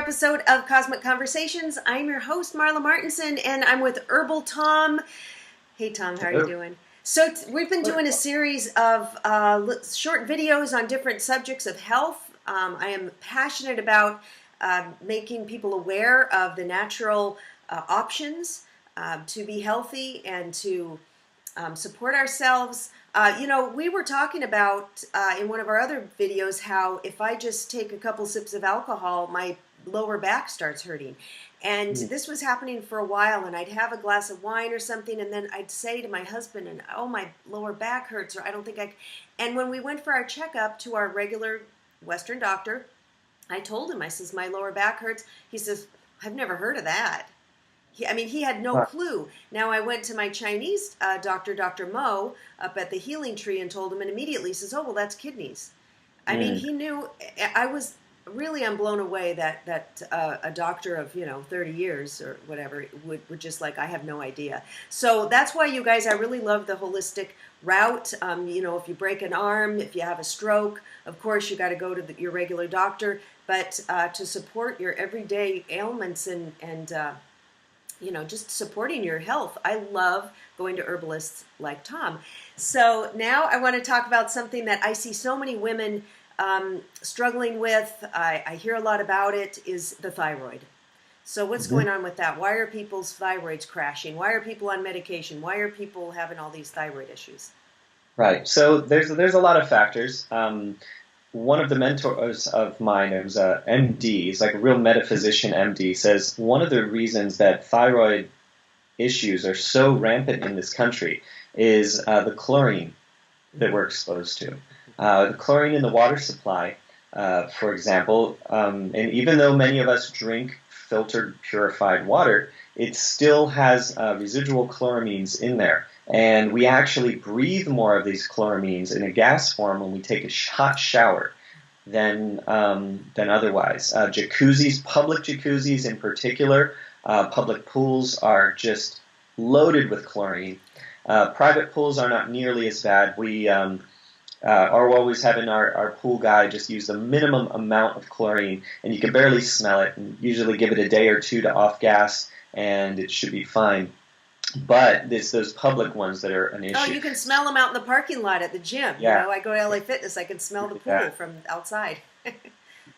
episode of Cosmic Conversations. I'm your host, Marla Martenson, and I'm with Herbal Tom. Hey, Tom, how are you doing? So we've been doing a series of short videos on different subjects of health. I am passionate about making people aware of the natural options to be healthy and to support ourselves. We were talking about in one of our other videos how if I just take a couple sips of alcohol, my lower back starts hurting. And this was happening for a while, and I'd have a glass of wine or something, and then I'd say to my husband, and oh, my lower back hurts, or I don't think I... And when we went for our checkup to our regular Western doctor, I told him, I says, my lower back hurts. He says, I've never heard of that. He had no clue. Now I went to my Chinese doctor, Dr. Mo, up at the Healing Tree and told him, and immediately he says, oh, well, that's kidneys. He knew. I'm blown away that a doctor of, 30 years or whatever would just like, I have no idea. So that's why, you guys, I really love the holistic route. If you break an arm, if you have a stroke, of course, you got to go to your regular doctor. But to support your everyday ailments and just supporting your health. I love going to herbalists like Tom. So now I want to talk about something that I see so many women struggling with. I hear a lot about it, is the thyroid. So what's going on with that? Why are people's thyroids crashing? Why are people on medication? Why are people having all these thyroid issues? Right. So there's a lot of factors. One of the mentors of mine, who's a MD, he's like a real metaphysician MD, says one of the reasons that thyroid issues are so rampant in this country is the chlorine that we're exposed to. The chlorine in the water supply, for example, and even though many of us drink filtered, purified water, it still has residual chloramines in there. And we actually breathe more of these chloramines in a gas form when we take a hot shower than otherwise. Jacuzzis, public jacuzzis in particular, public pools are just loaded with chlorine. Private pools are not nearly as bad. We are always having our pool guy just use the minimum amount of chlorine, and you can barely smell it, and usually give it a day or two to off gas, and it should be fine. But it's those public ones that are an issue. Oh, you can smell them out in the parking lot at the gym. Yeah. I go to LA Fitness, I can smell the pool from outside.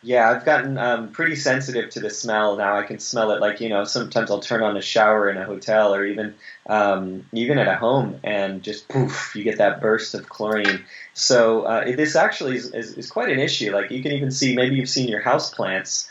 Yeah, I've gotten pretty sensitive to the smell now. I can smell it sometimes I'll turn on a shower in a hotel or even at a home, and just poof, you get that burst of chlorine. So this actually is quite an issue. Like you can even see, maybe you've seen your houseplants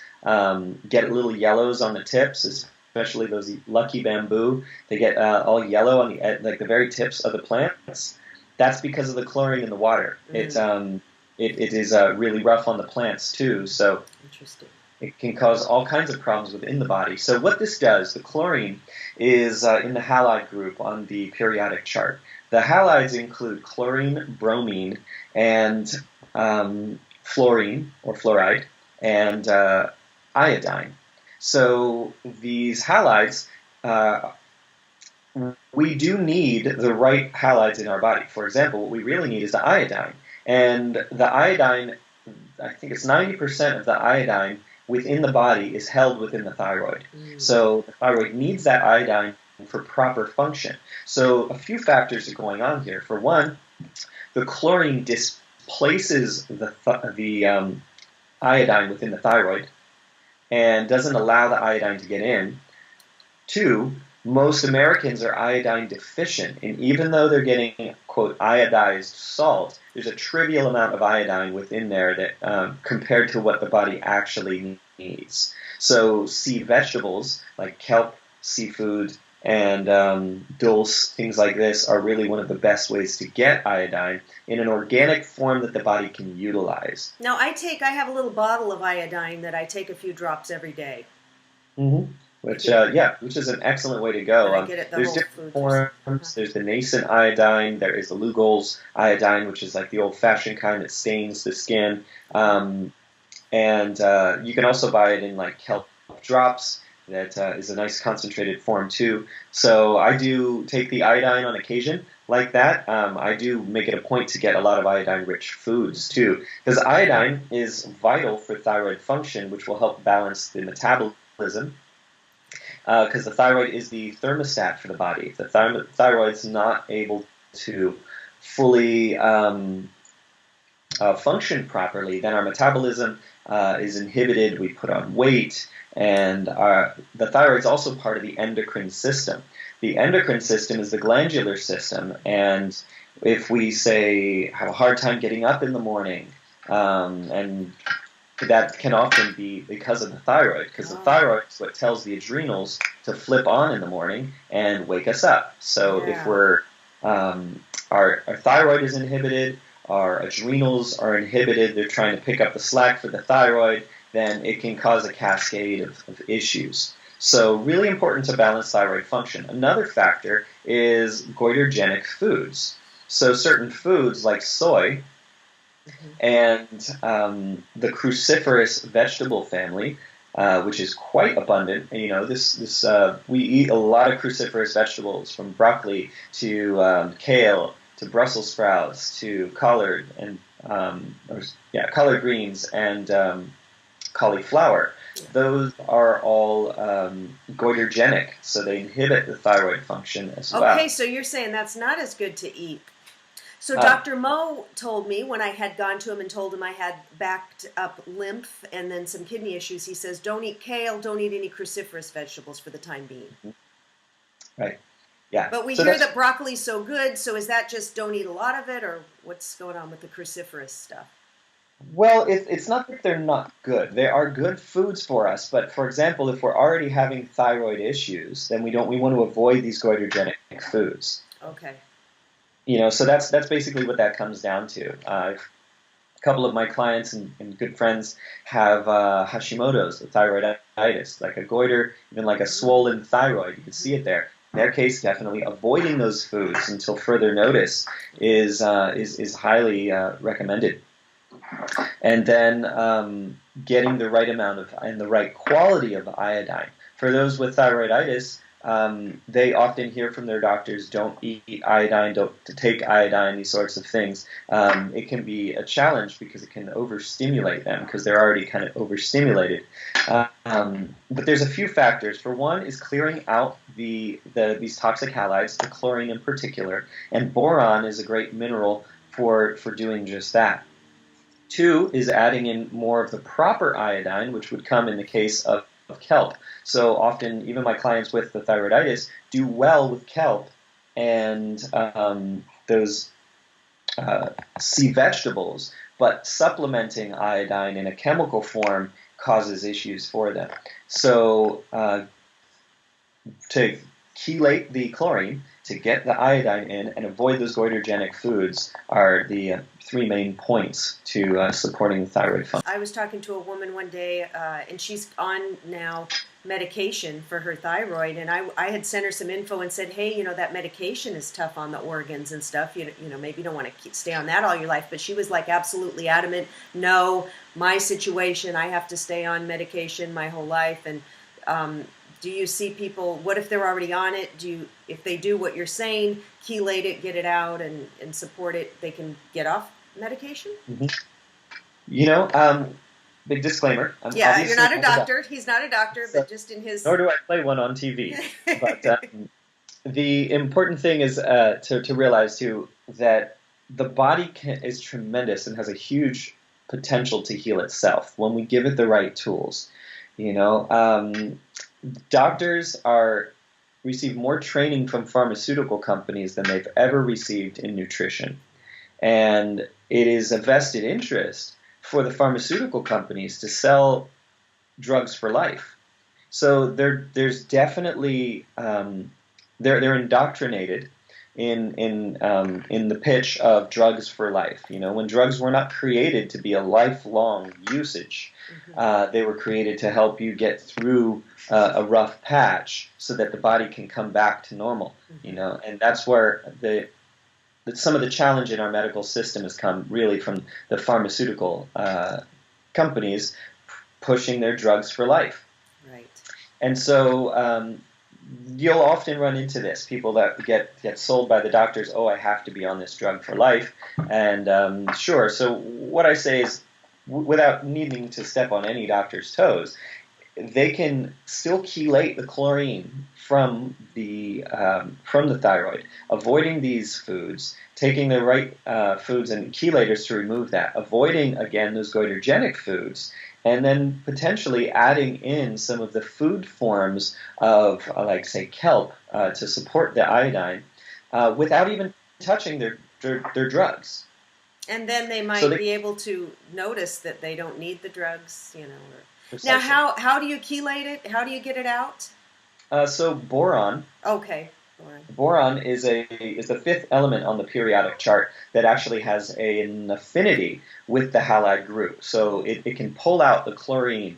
get little yellows on the tips, especially those lucky bamboo. They get all yellow on the very tips of the plants. That's because of the chlorine in the water. It is really rough on the plants too. So interesting. It can cause all kinds of problems within the body. So what this does, the chlorine, is in the halide group on the periodic chart. The halides include chlorine, bromine, and fluorine or fluoride, and iodine. So these halides, we do need the right halides in our body. For example, what we really need is the iodine. And the iodine, I think it's 90% of the iodine within the body is held within the thyroid. So the thyroid needs that iodine for proper function. So a few factors are going on here. For one, the chlorine displaces the iodine within the thyroid and doesn't allow the iodine to get in. Two, most Americans are iodine deficient, and even though they're getting, quote, iodized salt, there's a trivial amount of iodine within there that compared to what the body actually needs. So sea vegetables like kelp, seafood, and dulse, things like this, are really one of the best ways to get iodine in an organic form that the body can utilize. Now, I have a little bottle of iodine that I take a few drops every day. Which is an excellent way to go. There's different forms. There's the nascent iodine. There is the Lugol's iodine, which is like the old-fashioned kind that stains the skin. And you can also buy it in like kelp drops. that is a nice concentrated form too. So I do take the iodine on occasion like that. I do make it a point to get a lot of iodine-rich foods too, because iodine is vital for thyroid function, which will help balance the metabolism. Because the thyroid is the thermostat for the body. If the thyroid's not able to fully function properly, then our metabolism is inhibited, we put on weight, and the thyroid's also part of the endocrine system. The endocrine system is the glandular system, and if we, say, have a hard time getting up in the morning, and that can often be because of the thyroid, because the thyroid is what tells the adrenals to flip on in the morning and wake us up. So if we're our thyroid is inhibited, our adrenals are inhibited, they're trying to pick up the slack for the thyroid, then it can cause a cascade of issues. So really important to balance thyroid function. Another factor is goitrogenic foods. So certain foods like soy and the cruciferous vegetable family, which is quite abundant. And, you know, we eat a lot of cruciferous vegetables, from broccoli to kale to Brussels sprouts to collard and collard greens and cauliflower. Those are all goitrogenic, so they inhibit the thyroid function as well. Okay, so you're saying that's not as good to eat. So Dr. Mo told me, when I had gone to him and told him I had backed up lymph and then some kidney issues, he says, don't eat kale, don't eat any cruciferous vegetables for the time being. Right. Yeah. But we hear that broccoli's so good, so is that just don't eat a lot of it, or what's going on with the cruciferous stuff? Well, it's not that they're not good. They are good foods for us, but for example, if we're already having thyroid issues, then we want to avoid these goitrogenic foods. Okay. You know, so that's basically what that comes down to. A couple of my clients and good friends have Hashimoto's, the thyroiditis, like a goiter, even like a swollen thyroid. You can see it there. In their case, definitely avoiding those foods until further notice is highly recommended. And then getting the right amount and the right quality of iodine. For those with thyroiditis, they often hear from their doctors, don't eat iodine, don't take iodine, these sorts of things. It can be a challenge because it can overstimulate them because they're already kind of overstimulated. But there's a few factors. For one is clearing out these toxic halides, the chlorine in particular, and boron is a great mineral for doing just that. Two is adding in more of the proper iodine, which would come in the case of kelp. So often, even my clients with the thyroiditis do well with kelp and those sea vegetables, but supplementing iodine in a chemical form causes issues for them. So to chelate the chlorine, to get the iodine in and avoid those goitrogenic foods are the three main points to supporting the thyroid function. I was talking to a woman one day, and she's on now medication for her thyroid, and I had sent her some info and said, hey, you know, that medication is tough on the organs and stuff. You know, maybe you don't want to stay on that all your life. But she was like absolutely adamant, no, my situation, I have to stay on medication my whole life. And do you see people, what if they're already on it? If they do what you're saying, chelate it, get it out, and support it, they can get off medication? Mm-hmm. You know, big disclaimer. Yeah, you're not a doctor. He's not a doctor, but just in his... Nor do I play one on TV. But the important thing is to realize, too, that the body is tremendous and has a huge potential to heal itself when we give it the right tools. You know, doctors receive more training from pharmaceutical companies than they've ever received in nutrition. And it is a vested interest for the pharmaceutical companies to sell drugs for life. So there's definitely they're indoctrinated in the pitch of drugs for life. You know, when drugs were not created to be a lifelong usage, they were created to help you get through a rough patch so that the body can come back to normal. You know, and that's where some of the challenge in our medical system has come really from the pharmaceutical companies pushing their drugs for life. Right. And so you'll often run into this, people that get sold by the doctors, oh, I have to be on this drug for life. And sure, so what I say is, without needing to step on any doctor's toes, they can still chelate the chlorine from the thyroid, avoiding these foods, taking the right foods and chelators to remove that, avoiding, again, those goitrogenic foods, and then potentially adding in some of the food forms of, like, say, kelp to support the iodine without even touching their drugs. And then they might be able to notice that they don't need the drugs, you know. Precisely. Now, how do you chelate it? How do you get it out? So boron. Okay. Boron is the fifth element on the periodic chart that actually has an affinity with the halide group. So it can pull out the chlorine,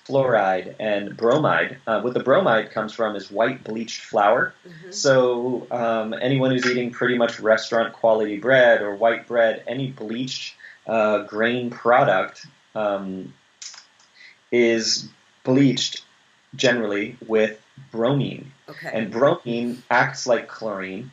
fluoride, and bromide. What the bromide comes from is white bleached flour. Mm-hmm. So anyone who's eating pretty much restaurant quality bread or white bread, any bleached grain product is bleached generally with bromine. Okay. And bromine acts like chlorine.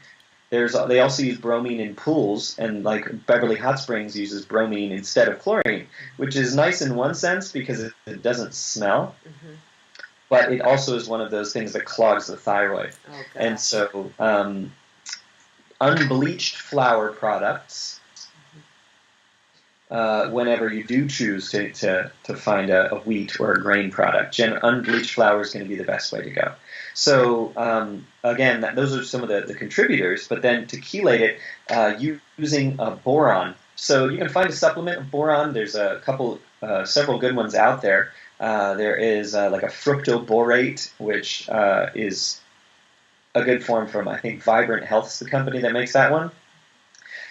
They also use bromine in pools, and like Beverly Hot Springs uses bromine instead of chlorine, which is nice in one sense because it doesn't smell, mm-hmm. but it also is one of those things that clogs the thyroid. Oh, and so unbleached flour products, whenever you do choose to find a wheat or a grain product, unbleached flour is going to be the best way to go. So again, those are some of the contributors. But then to chelate it, using boron. So you can find a supplement of boron. There's several good ones out there. There is like a Fructo Borate, which is a good form from, I think, Vibrant Health's the company that makes that one.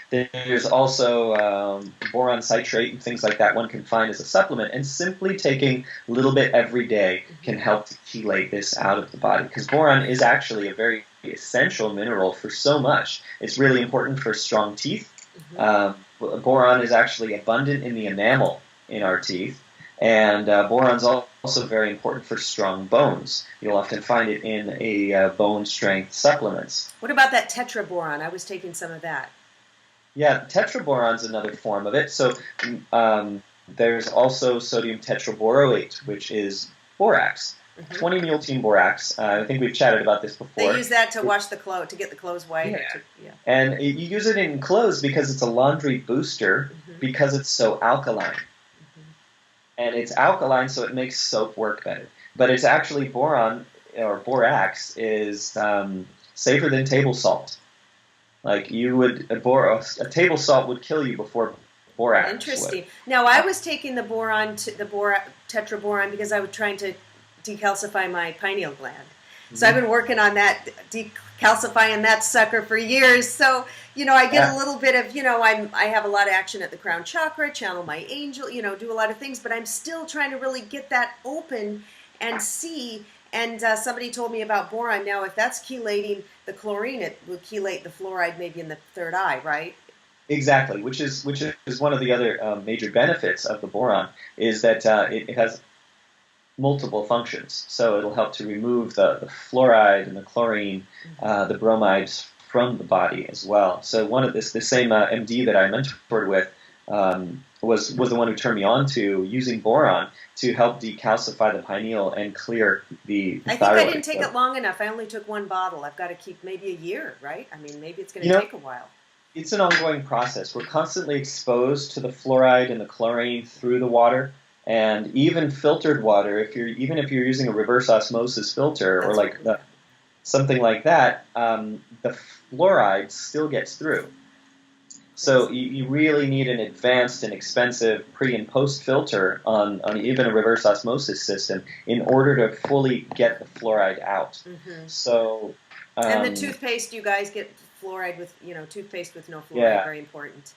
There's also boron citrate and things like that one can find as a supplement, and simply taking a little bit every day can help to chelate this out of the body, because boron is actually a very essential mineral for so much. It's really important for strong teeth. Mm-hmm. Boron is actually abundant in the enamel in our teeth, and boron's also very important for strong bones. You'll often find it in a bone strength supplements. What about that tetraboron? I was taking some of that. Yeah, tetraboron's another form of it. So there's also sodium tetraboroate, which is borax, 20-multene borax. I think we've chatted about this before. They use that to wash the clothes, to get the clothes white. Yeah. And you use it in clothes because it's a laundry booster, because it's so alkaline. And it's alkaline, so it makes soap work better. But it's actually boron, or borax, is safer than table salt. Like a table salt would kill you before borax. Interesting. Now, I was taking the tetraboron because I was trying to decalcify my pineal gland. So I've been working on that, decalcifying that sucker for years. So, I get a little bit of, I have a lot of action at the crown chakra, channel my angel, do a lot of things, but I'm still trying to really get that open and see. And somebody told me about boron. Now, if that's chelating the chlorine, it will chelate the fluoride maybe in the third eye, right? Exactly, which is one of the other major benefits of the boron, is that it has multiple functions. So it'll help to remove the fluoride and the chlorine, the bromides from the body as well. So the same MD that I mentored with was the one who turned me on to using boron to help decalcify the pineal and clear the thyroid. I didn't take it long enough. I only took one bottle. I've got to keep maybe a year, right? I mean, maybe it's going to take a while. It's an ongoing process. We're constantly exposed to the fluoride and the chlorine through the water, and even filtered water. If you're using a reverse osmosis filter something like that, the fluoride still gets through. So you really need an advanced and expensive pre- and post-filter on even a reverse osmosis system in order to fully get the fluoride out. Mm-hmm. So and the toothpaste, you guys get fluoride with, toothpaste with no fluoride, very important.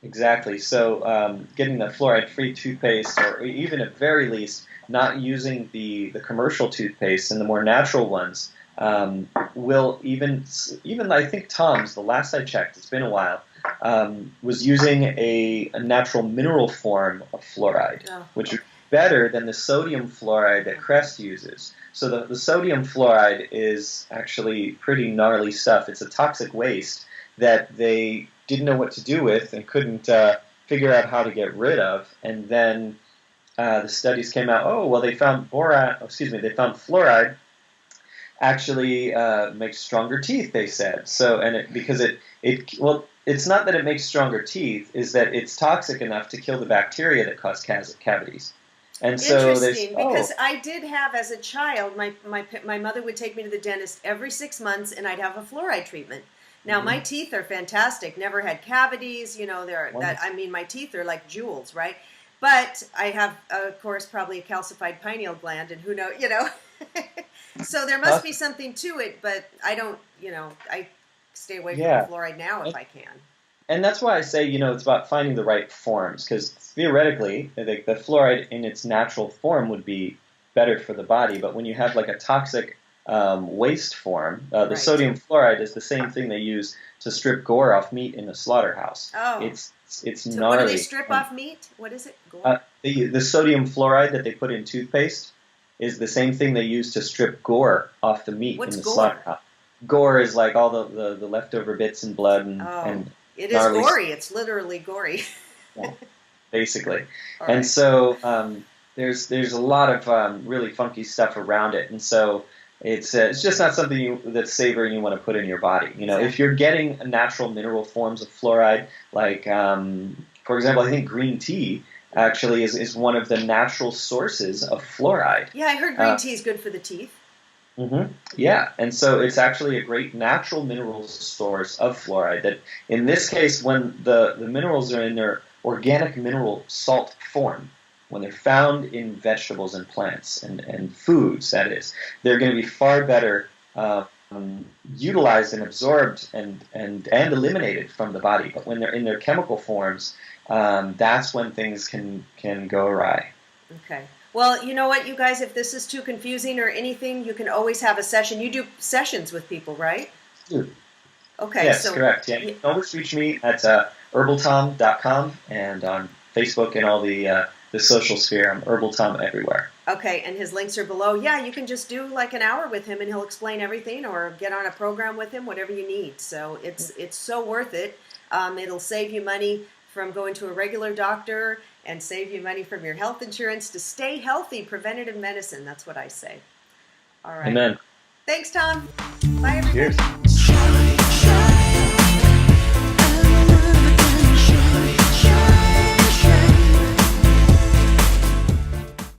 Exactly. So getting the fluoride-free toothpaste, or even at very least not using the commercial toothpaste and the more natural ones, will even I think Tom's, the last I checked, it's been a while, was using a natural mineral form of fluoride, which better than the sodium fluoride that Crest uses. So the sodium fluoride is actually pretty gnarly stuff. It's a toxic waste that they didn't know what to do with and couldn't figure out how to get rid of. And then the studies came out. Oh, well, they found they found fluoride actually makes stronger teeth. They said so, and because it's not that it makes stronger teeth, is that it's toxic enough to kill the bacteria that cause cavities. And so interesting, because I did have, as a child, my mother would take me to the dentist every 6 months, and I'd have a fluoride treatment. Now my teeth are fantastic. Never had cavities. You know, my teeth are like jewels, right? But I have, of course, probably a calcified pineal gland, and who knows, you know. So there must be something to it, but I don't, I stay away from fluoride now if I can. And that's why I say, it's about finding the right forms, because theoretically, the fluoride in its natural form would be better for the body. But when you have like a toxic waste form, the sodium fluoride is the same thing they use to strip gore off meat in a slaughterhouse. Oh, it's so gnarly. What do they strip off meat? What is it? Gore? The sodium fluoride that they put in toothpaste is the same thing they use to strip gore off the meat in the slaughterhouse. Gore is like all the leftover bits and blood and it is gory. It's literally gory. Yeah, basically. All and right. So there's a lot of really funky stuff around it, and so it's just not something that's savory and you want to put in your body. Exactly. If you're getting natural mineral forms of fluoride, like for example, I think green tea actually is one of the natural sources of fluoride. Yeah, I heard green tea is good for the teeth. Mm-hmm. Yeah, and so it's actually a great natural mineral source of fluoride that, in this case, when the minerals are in their organic mineral salt form, when they're found in vegetables and plants and foods, that is, they're going to be far better utilized and absorbed and eliminated from the body. But when they're in their chemical forms, that's when things can go awry. Okay. Well, you know what, you guys, if this is too confusing or anything, you can always have a session. You do sessions with people, right? Yeah. Okay. Yes, correct. Yeah, you can always reach me at herbaltom.com and on Facebook and all the social sphere. I'm Herbal Tom everywhere. Okay, and his links are below. Yeah, you can just do like an hour with him and he'll explain everything, or get on a program with him, whatever you need. So it's so worth it. It'll save you money from going to a regular doctor and save you money from your health insurance to stay healthy. Preventative medicine, that's what I say. All right. Amen. Thanks, Tom. Bye, everybody. Cheers.